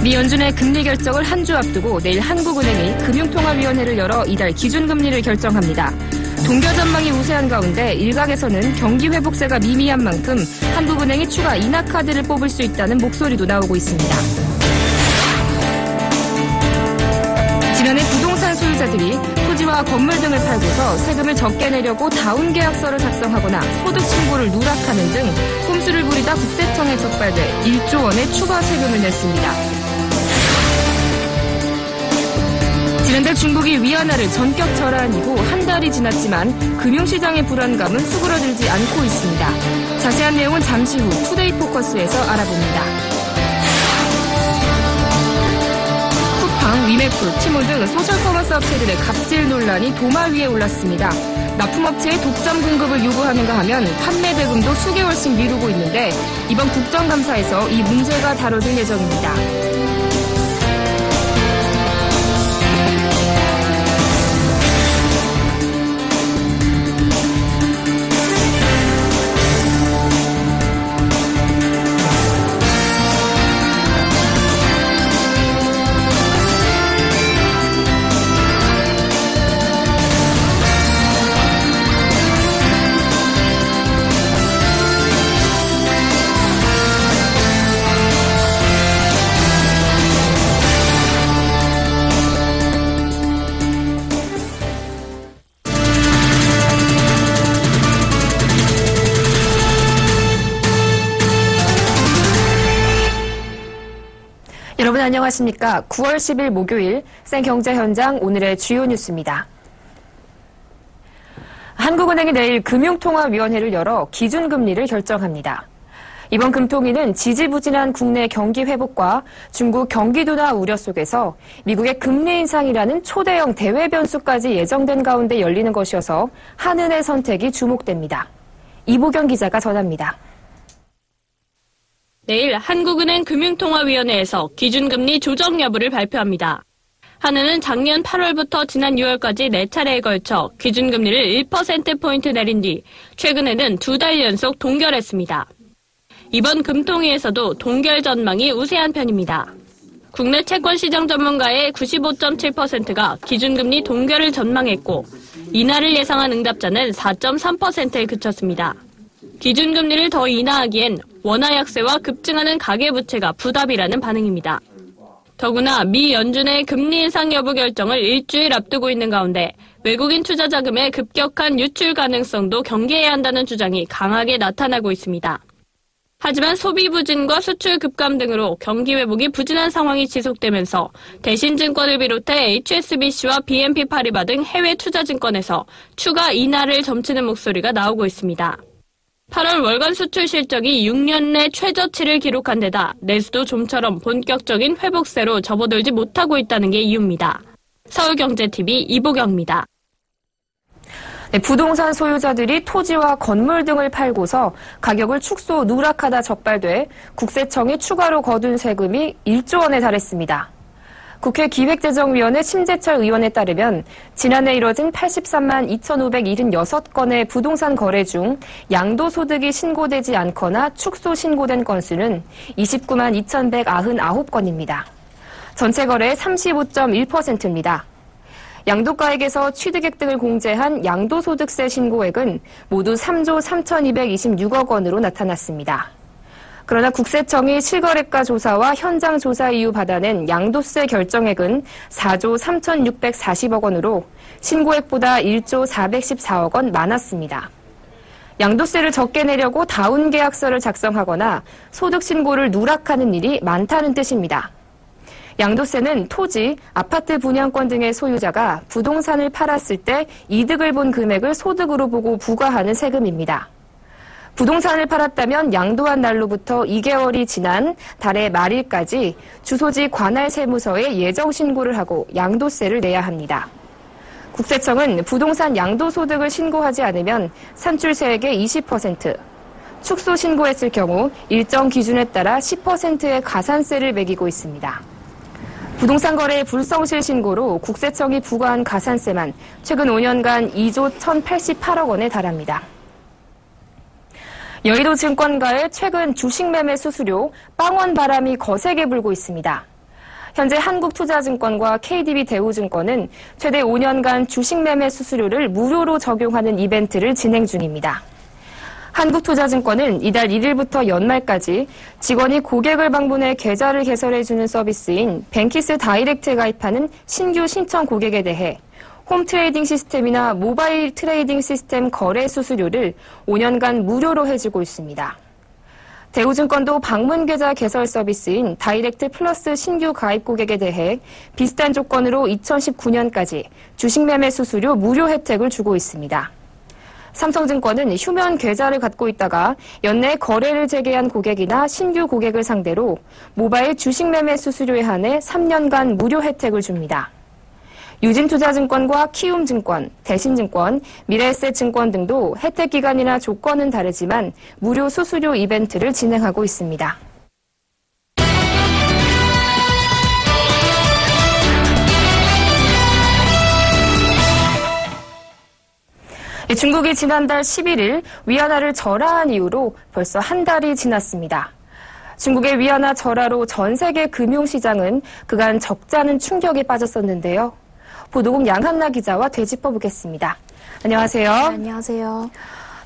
미 연준의 금리 결정을 한 주 앞두고 내일 한국은행이 금융통화위원회를 열어 이달 기준금리를 결정합니다. 동결 전망이 우세한 가운데 일각에서는 경기 회복세가 미미한 만큼 한국은행이 추가 인하 카드를 뽑을 수 있다는 목소리도 나오고 있습니다. 지난해 부동산 소유자들이 토지와 건물 등을 팔고서 세금을 적게 내려고 다운 계약서를 작성하거나 소득 신고를 누락하는 등 꼼수를 부리다 국세청에 적발돼 1조 원의 추가 세금을 냈습니다. 지난달 중국이 위안화를 전격 절하한 이후 한 달이 지났지만 금융시장의 불안감은 수그러들지 않고 있습니다. 자세한 내용은 잠시 후 투데이 포커스에서 알아봅니다. 쿠팡, 위메프, 티모 등 소셜커머스 업체들의 갑질 논란이 도마 위에 올랐습니다. 납품업체에 독점 공급을 요구하는가 하면 판매 대금도 수개월씩 미루고 있는데 이번 국정감사에서 이 문제가 다뤄질 예정입니다. 여러분 안녕하십니까? 9월 10일 목요일 생경제 현장 오늘의 주요 뉴스입니다. 한국은행이 내일 금융통화위원회를 열어 기준금리를 결정합니다. 이번 금통위는 지지부진한 국내 경기 회복과 중국 경기 둔화 우려 속에서 미국의 금리 인상이라는 초대형 대외 변수까지 예정된 가운데 열리는 것이어서 한은의 선택이 주목됩니다. 이보경 기자가 전합니다. 내일 한국은행 금융통화위원회에서 기준금리 조정 여부를 발표합니다. 한은은 작년 8월부터 지난 6월까지 4차례에 걸쳐 기준금리를 1%포인트 내린 뒤 최근에는 2달 연속 동결했습니다. 이번 금통위에서도 동결 전망이 우세한 편입니다. 국내 채권시장 전문가의 95.7%가 기준금리 동결을 전망했고 인하를 예상한 응답자는 4.3%에 그쳤습니다. 기준금리를 더 인하하기엔 원화 약세와 급증하는 가계부채가 부담이라는 반응입니다. 더구나 미 연준의 금리 인상 여부 결정을 일주일 앞두고 있는 가운데 외국인 투자 자금의 급격한 유출 가능성도 경계해야 한다는 주장이 강하게 나타나고 있습니다. 하지만 소비 부진과 수출 급감 등으로 경기 회복이 부진한 상황이 지속되면서 대신증권을 비롯해 HSBC와 BNP 파리바 등 해외 투자증권에서 추가 인하를 점치는 목소리가 나오고 있습니다. 8월 월간 수출 실적이 6년 내 최저치를 기록한 데다 내수도 좀처럼 본격적인 회복세로 접어들지 못하고 있다는 게 이유입니다. 서울경제TV 이보경입니다. 네, 부동산 소유자들이 토지와 건물 등을 팔고서 가격을 축소 누락하다 적발돼 국세청이 추가로 거둔 세금이 1조 원에 달했습니다. 국회 기획재정위원회 심재철 의원에 따르면 지난해 이뤄진 83만 2,576건의 부동산 거래 중 양도소득이 신고되지 않거나 축소 신고된 건수는 29만 2,199건입니다. 전체 거래의 35.1%입니다. 양도가액에서 취득액 등을 공제한 양도소득세 신고액은 모두 3조 3,226억 원으로 나타났습니다. 그러나 국세청이 실거래가 조사와 현장 조사 이후 받아낸 양도세 결정액은 4조 3,640억 원으로 신고액보다 1조 414억 원 많았습니다. 양도세를 적게 내려고 다운 계약서를 작성하거나 소득 신고를 누락하는 일이 많다는 뜻입니다. 양도세는 토지, 아파트 분양권 등의 소유자가 부동산을 팔았을 때 이득을 본 금액을 소득으로 보고 부과하는 세금입니다. 부동산을 팔았다면 양도한 날로부터 2개월이 지난 달의 말일까지 주소지 관할 세무서에 예정 신고를 하고 양도세를 내야 합니다. 국세청은 부동산 양도소득을 신고하지 않으면 산출세액의 20%, 축소 신고했을 경우 일정 기준에 따라 10%의 가산세를 매기고 있습니다. 부동산 거래 불성실 신고로 국세청이 부과한 가산세만 최근 5년간 2조 1,088억 원에 달합니다. 여의도 증권가의 최근 주식 매매 수수료 빵원 바람이 거세게 불고 있습니다. 현재 한국투자증권과 KDB 대우증권은 최대 5년간 주식 매매 수수료를 무료로 적용하는 이벤트를 진행 중입니다. 한국투자증권은 이달 1일부터 연말까지 직원이 고객을 방문해 계좌를 개설해주는 서비스인 뱅키스 다이렉트에 가입하는 신규 신청 고객에 대해 홈트레이딩 시스템이나 모바일 트레이딩 시스템 거래 수수료를 5년간 무료로 해주고 있습니다. 대우증권도 방문 계좌 개설 서비스인 다이렉트 플러스 신규 가입 고객에 대해 비슷한 조건으로 2019년까지 주식 매매 수수료 무료 혜택을 주고 있습니다. 삼성증권은 휴면 계좌를 갖고 있다가 연내 거래를 재개한 고객이나 신규 고객을 상대로 모바일 주식 매매 수수료에 한해 3년간 무료 혜택을 줍니다. 유진투자증권과 키움증권, 대신증권, 미래에셋증권 등도 혜택 기간이나 조건은 다르지만 무료 수수료 이벤트를 진행하고 있습니다. 중국이 지난달 11일 위안화를 절하한 이후로 벌써 한 달이 지났습니다. 중국의 위안화 절하로 전 세계 금융시장은 그간 적잖은 충격에 빠졌었는데요. 보도국 양한나 기자와 되짚어보겠습니다. 안녕하세요. 네, 안녕하세요.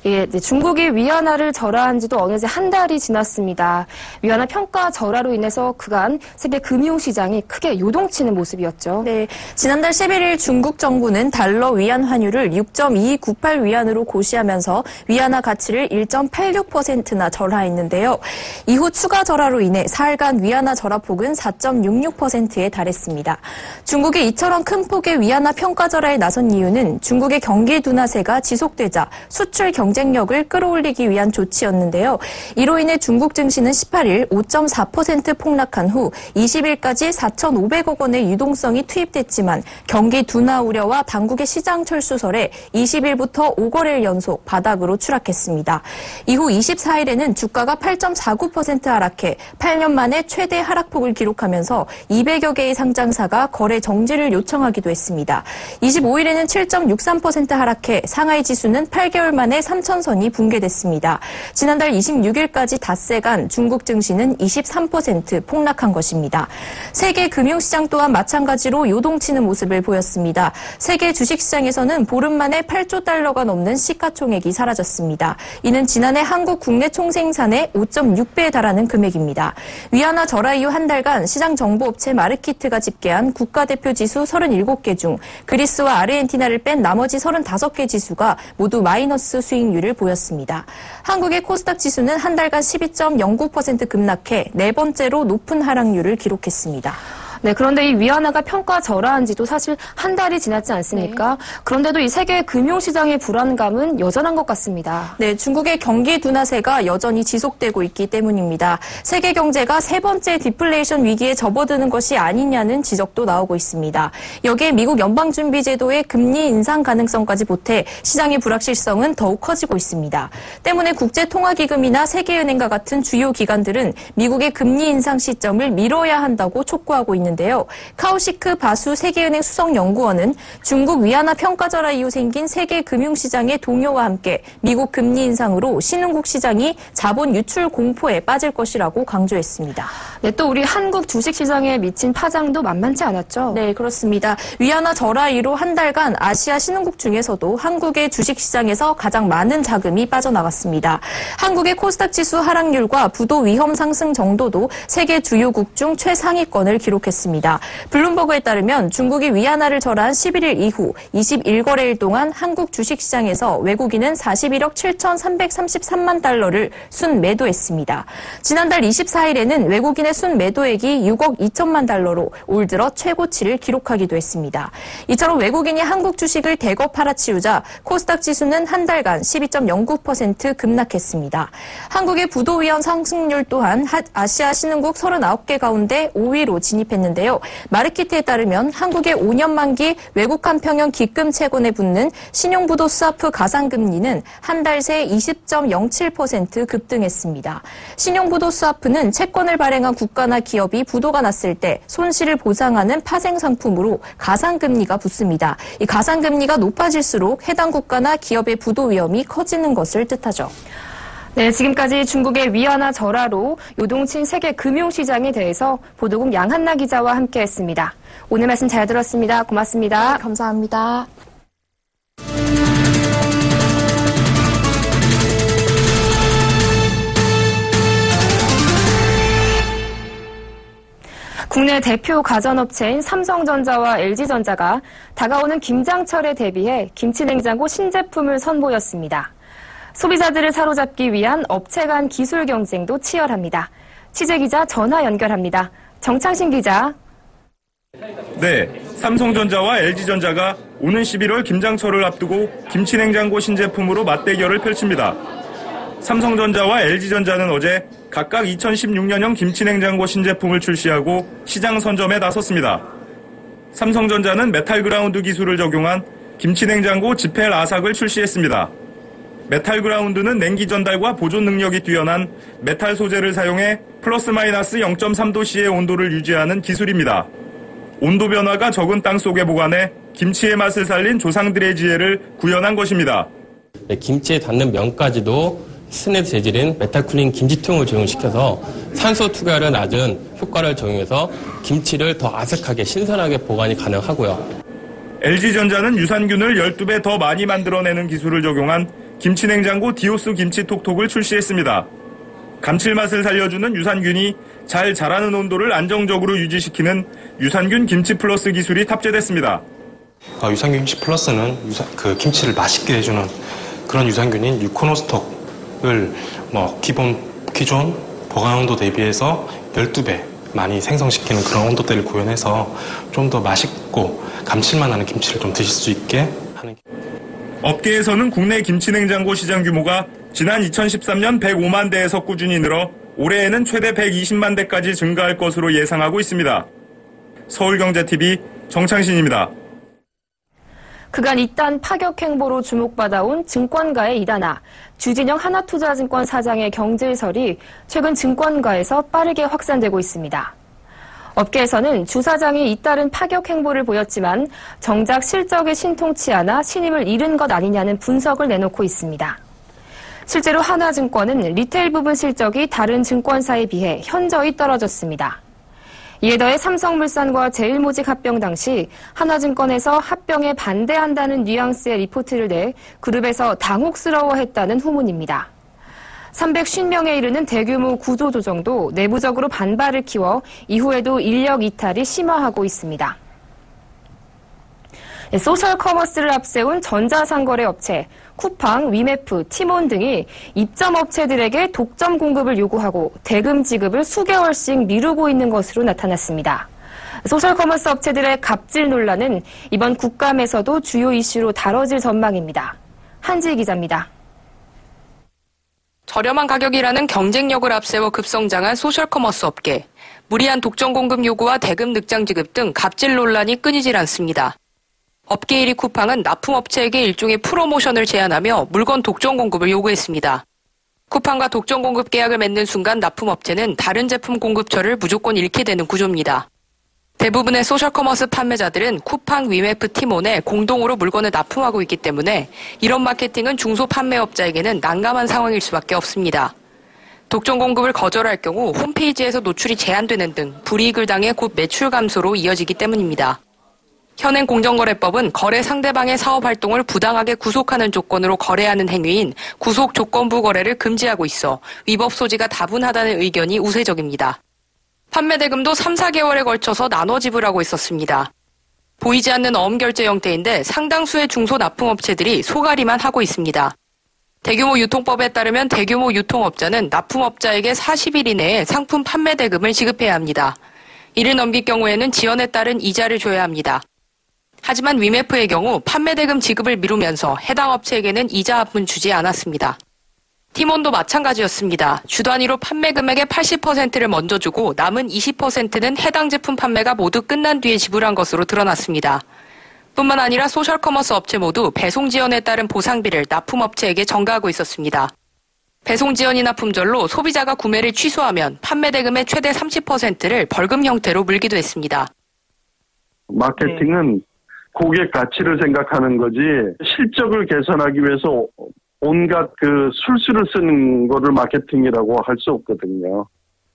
예, 중국이 위안화를 절하한 지도 어느새 한 달이 지났습니다. 위안화 평가 절하로 인해서 그간 세계 금융시장이 크게 요동치는 모습이었죠. 네, 지난달 11일 중국 정부는 달러 위안 환율을 6.2298 위안으로 고시하면서 위안화 가치를 1.86%나 절하했는데요. 이후 추가 절하로 인해 사흘간 위안화 절하폭은 4.66%에 달했습니다. 중국이 이처럼 큰 폭의 위안화 평가 절하에 나선 이유는 중국의 경기 둔화세가 지속되자 수출 경쟁력을 끌어올리기 위한 조치였는데요. 이로 인해 중국 증시는 18일 5.4% 폭락한 후 20일까지 4,500억 원의 유동성이 투입됐지만 경기 둔화 우려와 당국의 시장 철수설에 20일부터 5거래일 연속 바닥으로 추락했습니다. 이후 24일에는 주가가 8.49% 하락해 8년 만에 최대 하락폭을 기록하면서 200여 개의 상장사가 거래 정지를 요청하기도 했습니다. 25일에는 7.63% 하락해 상하이 지수는 8개월 만에 3,000선이 붕괴됐습니다. 지난달 26일까지 닷새간 중국 증시는 23% 폭락한 것입니다. 세계 금융시장 또한 마찬가지로 요동치는 모습을 보였습니다. 세계 주식시장에서는 보름 만에 8조 달러가 넘는 시가총액이 사라졌습니다. 이는 지난해 한국 국내 총생산의 5.6배에 달하는 금액입니다. 위안화 절하 이후 한 달간 시장 정보업체 마르키트가 집계한 국가대표 지수 37개 중 그리스와 아르헨티나를 뺀 나머지 35개 지수가 모두 마이너스 수익률을 보였습니다. 한국의 코스닥 지수는 한 달간 12.09% 급락해 네 번째로 높은 하락률을 기록했습니다. 네, 그런데 이 위안화가 평가 절하한 지도 사실 한 달이 지났지 않습니까? 네. 그런데도 이 세계 금융시장의 불안감은 여전한 것 같습니다. 네, 중국의 경기 둔화세가 여전히 지속되고 있기 때문입니다. 세계 경제가 세 번째 디플레이션 위기에 접어드는 것이 아니냐는 지적도 나오고 있습니다. 여기에 미국 연방준비제도의 금리 인상 가능성까지 보태 시장의 불확실성은 더욱 커지고 있습니다. 때문에 국제통화기금이나 세계은행과 같은 주요 기관들은 미국의 금리 인상 시점을 미뤄야 한다고 촉구하고 있는데요. 카오시크 바수 세계은행 수석연구원은 중국 위안화 평가 절하 이후 생긴 세계 금융시장의 동요와 함께 미국 금리 인상으로 신흥국 시장이 자본 유출 공포에 빠질 것이라고 강조했습니다. 네, 또 우리 한국 주식시장에 미친 파장도 만만치 않았죠? 네, 그렇습니다. 위안화 절하 이후로 한 달간 아시아 신흥국 중에서도 한국의 주식시장에서 가장 많은 자금이 빠져나갔습니다. 한국의 코스닥 지수 하락률과 부도 위험 상승 정도도 세계 주요국 중 최상위권을 기록했습니다. 블룸버그에 따르면 중국이 위안화를 절하한 11일 이후 21거래일 동안 한국 주식시장에서 외국인은 41억 7,333만 달러를 순매도했습니다. 지난달 24일에는 외국인의 순매도액이 6억 2천만 달러로 올 들어 최고치를 기록하기도 했습니다. 이처럼 외국인이 한국 주식을 대거 팔아치우자 코스닥 지수는 한 달간 12.09% 급락했습니다. 한국의 부도 위험 상승률 또한 아시아 신흥국 39개 가운데 5위로 진입했는데 있는데요. 마르키트에 따르면 한국의 5년 만기 외국한 평형 기금 채권에 붙는 신용부도 스와프 가상금리는 한 달 새 20.07% 급등했습니다. 신용부도 스와프는 채권을 발행한 국가나 기업이 부도가 났을 때 손실을 보상하는 파생 상품으로 가상금리가 붙습니다. 이 가상금리가 높아질수록 해당 국가나 기업의 부도 위험이 커지는 것을 뜻하죠. 네, 지금까지 중국의 위안화 절하로 요동친 세계 금융시장에 대해서 보도국 양한나 기자와 함께했습니다. 오늘 말씀 잘 들었습니다. 고맙습니다. 네, 감사합니다. 국내 대표 가전업체인 삼성전자와 LG전자가 다가오는 김장철에 대비해 김치냉장고 신제품을 선보였습니다. 소비자들을 사로잡기 위한 업체 간 기술 경쟁도 치열합니다. 취재기자 전화 연결합니다. 정창신 기자. 네, 삼성전자와 LG전자가 오는 11월 김장철을 앞두고 김치냉장고 신제품으로 맞대결을 펼칩니다. 삼성전자와 LG전자는 어제 각각 2016년형 김치냉장고 신제품을 출시하고 시장 선점에 나섰습니다. 삼성전자는 메탈 그라운드 기술을 적용한 김치냉장고 지펠 아삭을 출시했습니다. 메탈 그라운드는 냉기 전달과 보존 능력이 뛰어난 메탈 소재를 사용해 플러스 마이너스 0.3도씨의 온도를 유지하는 기술입니다. 온도 변화가 적은 땅 속에 보관해 김치의 맛을 살린 조상들의 지혜를 구현한 것입니다. 김치에 닿는 면까지도 스네드 재질인 메탈 쿨링 김치통을 적용시켜서 산소 투과를 낮은 효과를 적용해서 김치를 더 아삭하게 신선하게 보관이 가능하고요. LG전자는 유산균을 12배 더 많이 만들어내는 기술을 적용한 김치냉장고 디오스 김치톡톡을 출시했습니다. 감칠맛을 살려주는 유산균이 잘 자라는 온도를 안정적으로 유지시키는 유산균 김치 플러스 기술이 탑재됐습니다. 유산균 김치 플러스는 김치를 맛있게 해주는 그런 유산균인 유코노스톡을 기존 보관 온도 대비해서 12배 많이 생성시키는 그런 온도대를 구현해서 좀 더 맛있고 감칠맛 나는 김치를 좀 드실 수 있게 하는. 업계에서는 국내 김치냉장고 시장 규모가 지난 2013년 105만 대에서 꾸준히 늘어 올해에는 최대 120만 대까지 증가할 것으로 예상하고 있습니다. 서울경제TV 정창신입니다. 그간 이딴 파격 행보로 주목받아온 증권가의 이단아, 주진영 하나투자증권 사장의 경질설이 최근 증권가에서 빠르게 확산되고 있습니다. 업계에서는 주 사장이 잇따른 파격 행보를 보였지만 정작 실적에 신통치 않아 신임을 잃은 것 아니냐는 분석을 내놓고 있습니다. 실제로 하나증권은 리테일 부분 실적이 다른 증권사에 비해 현저히 떨어졌습니다. 이에 더해 삼성물산과 제일모직 합병 당시 하나증권에서 합병에 반대한다는 뉘앙스의 리포트를 내 그룹에서 당혹스러워했다는 후문입니다. 350명에 이르는 대규모 구조조정도 내부적으로 반발을 키워 이후에도 인력 이탈이 심화하고 있습니다. 소셜 커머스를 앞세운 전자상거래 업체, 쿠팡, 위메프, 티몬 등이 입점 업체들에게 독점 공급을 요구하고 대금 지급을 수개월씩 미루고 있는 것으로 나타났습니다. 소셜 커머스 업체들의 갑질 논란은 이번 국감에서도 주요 이슈로 다뤄질 전망입니다. 한지희 기자입니다. 저렴한 가격이라는 경쟁력을 앞세워 급성장한 소셜커머스 업계. 무리한 독점 공급 요구와 대금 늑장 지급 등 갑질 논란이 끊이질 않습니다. 업계 1위 쿠팡은 납품업체에게 일종의 프로모션을 제안하며 물건 독점 공급을 요구했습니다. 쿠팡과 독점 공급 계약을 맺는 순간 납품업체는 다른 제품 공급처를 무조건 잃게 되는 구조입니다. 대부분의 소셜커머스 판매자들은 쿠팡, 위메프, 티몬에 공동으로 물건을 납품하고 있기 때문에 이런 마케팅은 중소판매업자에게는 난감한 상황일 수밖에 없습니다. 독점 공급을 거절할 경우 홈페이지에서 노출이 제한되는 등 불이익을 당해 곧 매출 감소로 이어지기 때문입니다. 현행 공정거래법은 거래 상대방의 사업활동을 부당하게 구속하는 조건으로 거래하는 행위인 구속 조건부 거래를 금지하고 있어 위법 소지가 다분하다는 의견이 우세적입니다. 판매 대금도 3, 4개월에 걸쳐서 나눠 지불하고 있었습니다. 보이지 않는 어음결제 형태인데 상당수의 중소 납품업체들이 소가리만 하고 있습니다. 대규모 유통법에 따르면 대규모 유통업자는 납품업자에게 40일 이내에 상품 판매 대금을 지급해야 합니다. 이를 넘길 경우에는 지연에 따른 이자를 줘야 합니다. 하지만 위메프의 경우 판매 대금 지급을 미루면서 해당 업체에게는 이자 한 푼 주지 않았습니다. 티몬도 마찬가지였습니다. 주 단위로 판매 금액의 80%를 먼저 주고 남은 20%는 해당 제품 판매가 모두 끝난 뒤에 지불한 것으로 드러났습니다. 뿐만 아니라 소셜커머스 업체 모두 배송 지연에 따른 보상비를 납품업체에게 전가하고 있었습니다. 배송 지연이나 품절로 소비자가 구매를 취소하면 판매 대금의 최대 30%를 벌금 형태로 물기도 했습니다. 마케팅은 고객 가치를 생각하는 거지 실적을 개선하기 위해서 온갖 술수를 쓰는 거를 마케팅이라고 할 수 없거든요.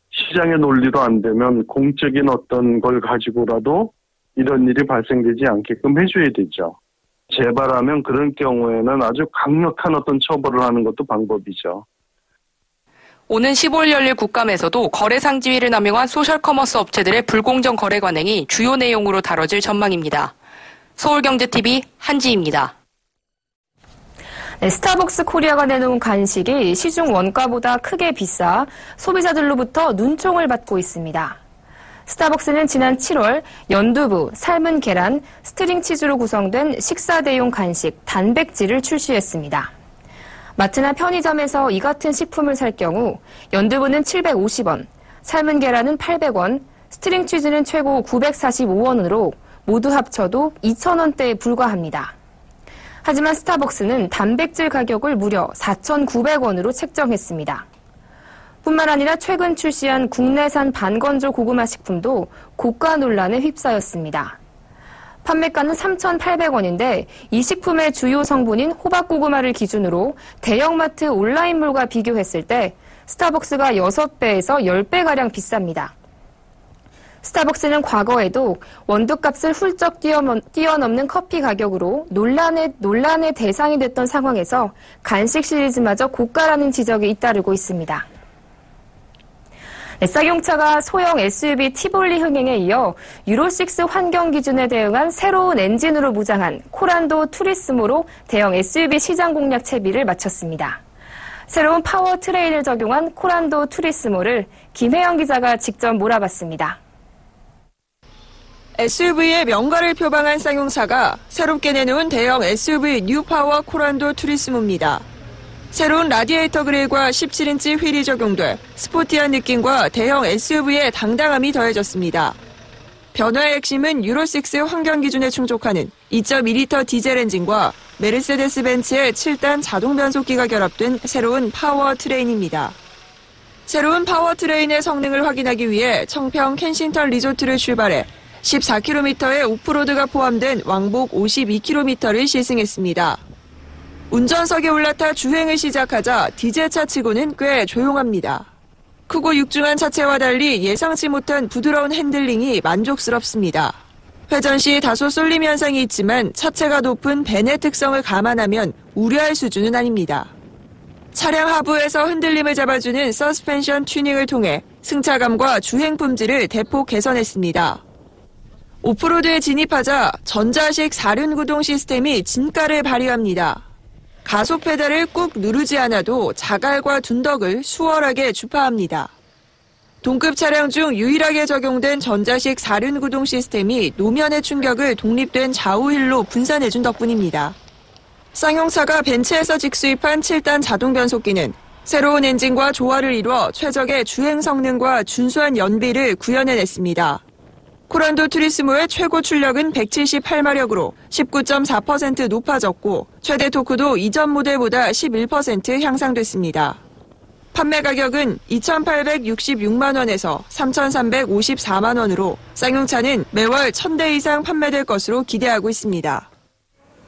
시장의 논리로 안 되면 공적인 어떤 걸 가지고라도 이런 일이 발생되지 않게끔 해줘야 되죠. 재발하면 그런 경우에는 아주 강력한 어떤 처벌을 하는 것도 방법이죠. 오는 15일 열릴 국감에서도 거래상 지위를 남용한 소셜커머스 업체들의 불공정 거래 관행이 주요 내용으로 다뤄질 전망입니다. 서울경제TV 한지입니다. 네, 스타벅스 코리아가 내놓은 간식이 시중 원가보다 크게 비싸 소비자들로부터 눈총을 받고 있습니다. 스타벅스는 지난 7월 연두부, 삶은 계란, 스트링 치즈로 구성된 식사 대용 간식 단백질을 출시했습니다. 마트나 편의점에서 이 같은 식품을 살 경우 연두부는 750원, 삶은 계란은 800원, 스트링 치즈는 최고 945원으로 모두 합쳐도 2,000원대에 불과합니다. 하지만 스타벅스는 단백질 가격을 무려 4,900원으로 책정했습니다. 뿐만 아니라 최근 출시한 국내산 반건조 고구마 식품도 고가 논란에 휩싸였습니다. 판매가는 3,800원인데 이 식품의 주요 성분인 호박고구마를 기준으로 대형마트 온라인몰과 비교했을 때 스타벅스가 6배에서 10배가량 비쌉니다. 스타벅스는 과거에도 원두값을 훌쩍 뛰어넘는 커피 가격으로 논란의 대상이 됐던 상황에서 간식 시리즈마저 고가라는 지적이 잇따르고 있습니다. 쌍용차가 소형 SUV 티볼리 흥행에 이어 유로6 환경 기준에 대응한 새로운 엔진으로 무장한 코란도 투리스모로 대형 SUV 시장 공략 채비를 마쳤습니다. 새로운 파워 트레인을 적용한 코란도 투리스모를 김혜영 기자가 직접 몰아봤습니다. SUV의 명가를 표방한 쌍용차가 새롭게 내놓은 대형 SUV 뉴파워 코란도 투리스모입니다. 새로운 라디에이터 그릴과 17인치 휠이 적용돼 스포티한 느낌과 대형 SUV의 당당함이 더해졌습니다. 변화의 핵심은 유로6 환경 기준에 충족하는 2.2리터 디젤 엔진과 메르세데스 벤츠의 7단 자동 변속기가 결합된 새로운 파워 트레인입니다. 새로운 파워 트레인의 성능을 확인하기 위해 청평 켄싱턴 리조트를 출발해 14km의 오프로드가 포함된 왕복 52km를 시승했습니다. 운전석에 올라타 주행을 시작하자 디젤차 치고는 꽤 조용합니다. 크고 육중한 차체와 달리 예상치 못한 부드러운 핸들링이 만족스럽습니다. 회전 시 다소 쏠림 현상이 있지만 차체가 높은 벤의 특성을 감안하면 우려할 수준은 아닙니다. 차량 하부에서 흔들림을 잡아주는 서스펜션 튜닝을 통해 승차감과 주행 품질을 대폭 개선했습니다. 오프로드에 진입하자 전자식 사륜구동 시스템이 진가를 발휘합니다. 가속 페달을 꾹 누르지 않아도 자갈과 둔덕을 수월하게 주파합니다. 동급 차량 중 유일하게 적용된 전자식 사륜구동 시스템이 노면의 충격을 독립된 좌우힐로 분산해준 덕분입니다. 쌍용차가 벤츠에서 직수입한 7단 자동 변속기는 새로운 엔진과 조화를 이루어 최적의 주행 성능과 준수한 연비를 구현해냈습니다. 코란도 투리스모의 최고 출력은 178마력으로 19.4% 높아졌고 최대 토크도 이전 모델보다 11% 향상됐습니다. 판매 가격은 2,866만 원에서 3,354만 원으로 쌍용차는 매월 1,000대 이상 판매될 것으로 기대하고 있습니다.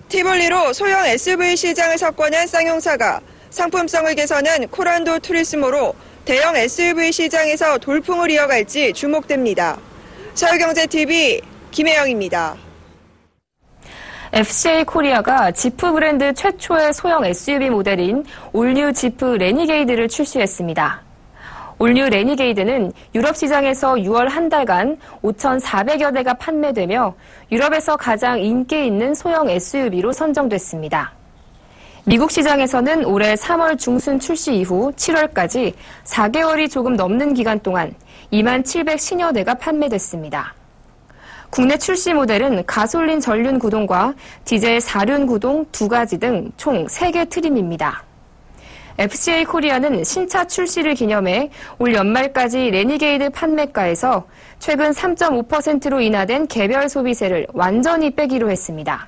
티볼리로 소형 SUV 시장을 석권한 쌍용차가 상품성을 개선한 코란도 투리스모로 대형 SUV 시장에서 돌풍을 이어갈지 주목됩니다. 서울경제TV 김혜영입니다. FCA 코리아가 지프 브랜드 최초의 소형 SUV 모델인 올뉴 지프 레니게이드를 출시했습니다. 올뉴 레니게이드는 유럽 시장에서 6월 한 달간 5,400여 대가 판매되며 유럽에서 가장 인기 있는 소형 SUV로 선정됐습니다. 미국 시장에서는 올해 3월 중순 출시 이후 7월까지 4개월이 조금 넘는 기간 동안 27,000여 대가 판매됐습니다. 국내 출시 모델은 가솔린 전륜 구동과 디젤 사륜 구동 2가지 등 총 3개 트림입니다. FCA 코리아는 신차 출시를 기념해 올 연말까지 레니게이드 판매가에서 최근 3.5%로 인하된 개별 소비세를 완전히 빼기로 했습니다.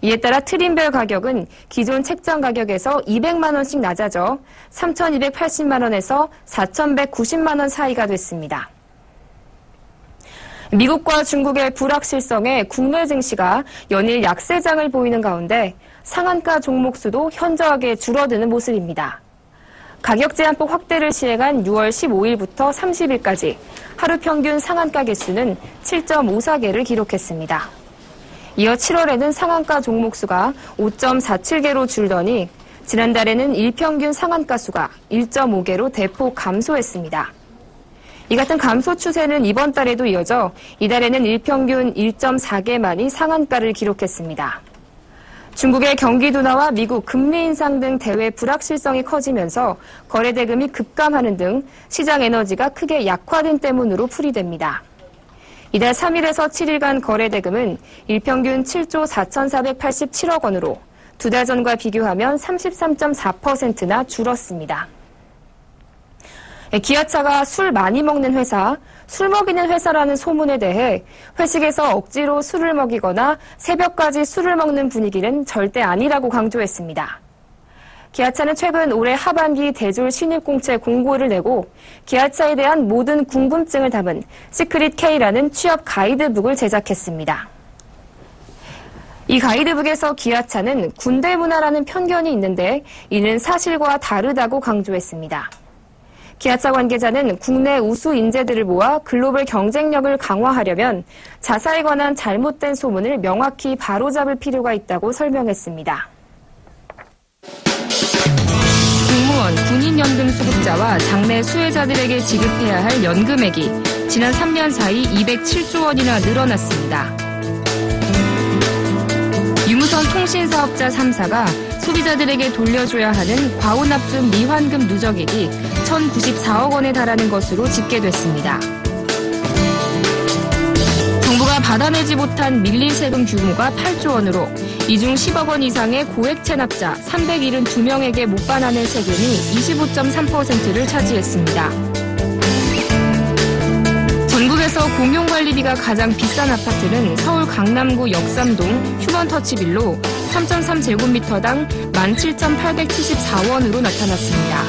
이에 따라 트림별 가격은 기존 책정 가격에서 200만 원씩 낮아져 3,280만 원에서 4,190만 원 사이가 됐습니다. 미국과 중국의 불확실성에 국내 증시가 연일 약세장을 보이는 가운데 상한가 종목 수도 현저하게 줄어드는 모습입니다. 가격 제한폭 확대를 시행한 6월 15일부터 30일까지 하루 평균 상한가 개수는 7.54개를 기록했습니다. 이어 7월에는 상한가 종목 수가 5.47개로 줄더니 지난달에는 일평균 상한가 수가 1.5개로 대폭 감소했습니다. 이 같은 감소 추세는 이번 달에도 이어져 이달에는 일평균 1.4개만이 상한가를 기록했습니다. 중국의 경기 둔화와 미국 금리 인상 등 대외 불확실성이 커지면서 거래 대금이 급감하는 등 시장 에너지가 크게 약화된 때문으로 풀이됩니다. 이달 3일에서 7일간 거래 대금은 일평균 7조 4,487억 원으로 두 달 전과 비교하면 33.4%나 줄었습니다. 기아차가 술 많이 먹는 회사, 술 먹이는 회사라는 소문에 대해 회식에서 억지로 술을 먹이거나 새벽까지 술을 먹는 분위기는 절대 아니라고 강조했습니다. 기아차는 최근 올해 하반기 대졸 신입공채 공고를 내고 기아차에 대한 모든 궁금증을 담은 시크릿 K라는 취업 가이드북을 제작했습니다. 이 가이드북에서 기아차는 군대 문화라는 편견이 있는데 이는 사실과 다르다고 강조했습니다. 기아차 관계자는 국내 우수 인재들을 모아 글로벌 경쟁력을 강화하려면 자사에 관한 잘못된 소문을 명확히 바로잡을 필요가 있다고 설명했습니다. 공무원, 군인연금 수급자와 장래 수혜자들에게 지급해야 할 연금액이 지난 3년 사이 207조 원이나 늘어났습니다. 유무선 통신사업자 3사가 소비자들에게 돌려줘야 하는 과오납금 미환금 누적액이 1,094억 원에 달하는 것으로 집계됐습니다. 정부가 받아내지 못한 밀릴 세금 규모가 8조 원으로 이 중 10억 원 이상의 고액 체납자 372명에게 못 반환할 세금이 25.3%를 차지했습니다. 전국에서 공용관리비가 가장 비싼 아파트는 서울 강남구 역삼동 휴먼터치빌로 3.3제곱미터당 17,874원으로 나타났습니다.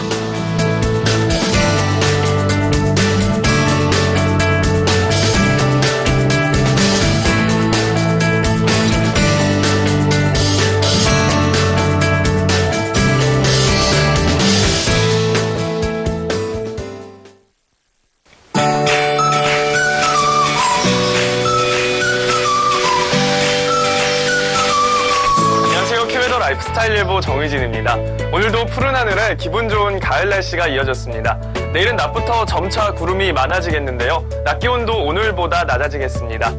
라이프스타일예보 정의진입니다. 오늘도 푸른 하늘에 기분 좋은 가을 날씨가 이어졌습니다. 내일은 낮부터 점차 구름이 많아지겠는데요. 낮 기온도 오늘보다 낮아지겠습니다.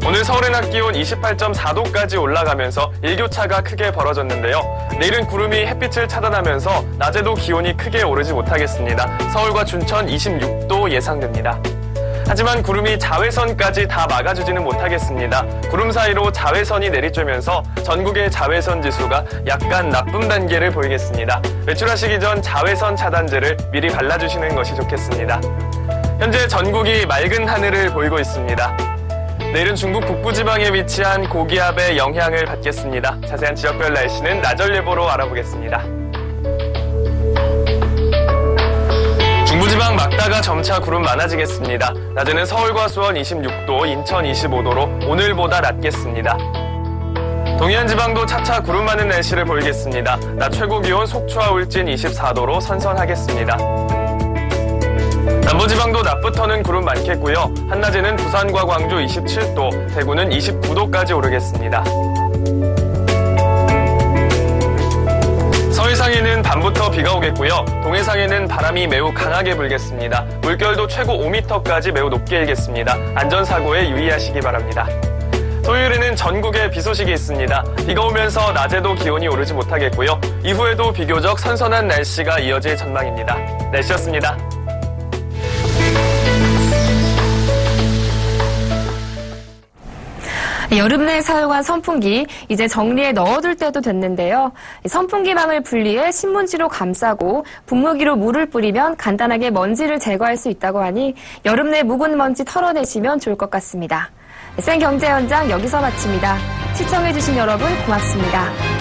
오늘 서울의 낮 기온 28.4도까지 올라가면서 일교차가 크게 벌어졌는데요. 내일은 구름이 햇빛을 차단하면서 낮에도 기온이 크게 오르지 못하겠습니다. 서울과 춘천 26도 예상됩니다. 하지만 구름이 자외선까지 다 막아주지는 못하겠습니다. 구름 사이로 자외선이 내리쬐면서 전국의 자외선 지수가 약간 나쁨 단계를 보이겠습니다. 외출하시기 전 자외선 차단제를 미리 발라주시는 것이 좋겠습니다. 현재 전국이 맑은 하늘을 보이고 있습니다. 내일은 중국 북부지방에 위치한 고기압의 영향을 받겠습니다. 자세한 지역별 날씨는 나절 예보로 알아보겠습니다. 중부지방 막다가 점차 구름 많아지겠습니다. 낮에는 서울과 수원 26도, 인천 25도로 오늘보다 낮겠습니다. 동해안 지방도 차차 구름 많은 날씨를 보이겠습니다. 낮 최고 기온 속초와 울진 24도로 선선하겠습니다. 남부지방도 낮부터는 구름 많겠고요. 한낮에는 부산과 광주 27도, 대구는 29도까지 오르겠습니다. 서해상에는 밤부터 비가 오겠고요. 동해상에는 바람이 매우 강하게 불겠습니다. 물결도 최고 5m까지 매우 높게 일겠습니다. 안전사고에 유의하시기 바랍니다. 토요일에는 전국에 비 소식이 있습니다. 비가 오면서 낮에도 기온이 오르지 못하겠고요. 이후에도 비교적 선선한 날씨가 이어질 전망입니다. 날씨였습니다. 여름 내에 사용한 선풍기 이제 정리에 넣어둘 때도 됐는데요. 선풍기망을 분리해 신문지로 감싸고 분무기로 물을 뿌리면 간단하게 먼지를 제거할 수 있다고 하니 여름 내 묵은 먼지 털어내시면 좋을 것 같습니다. 생경제 현장 여기서 마칩니다. 시청해주신 여러분 고맙습니다.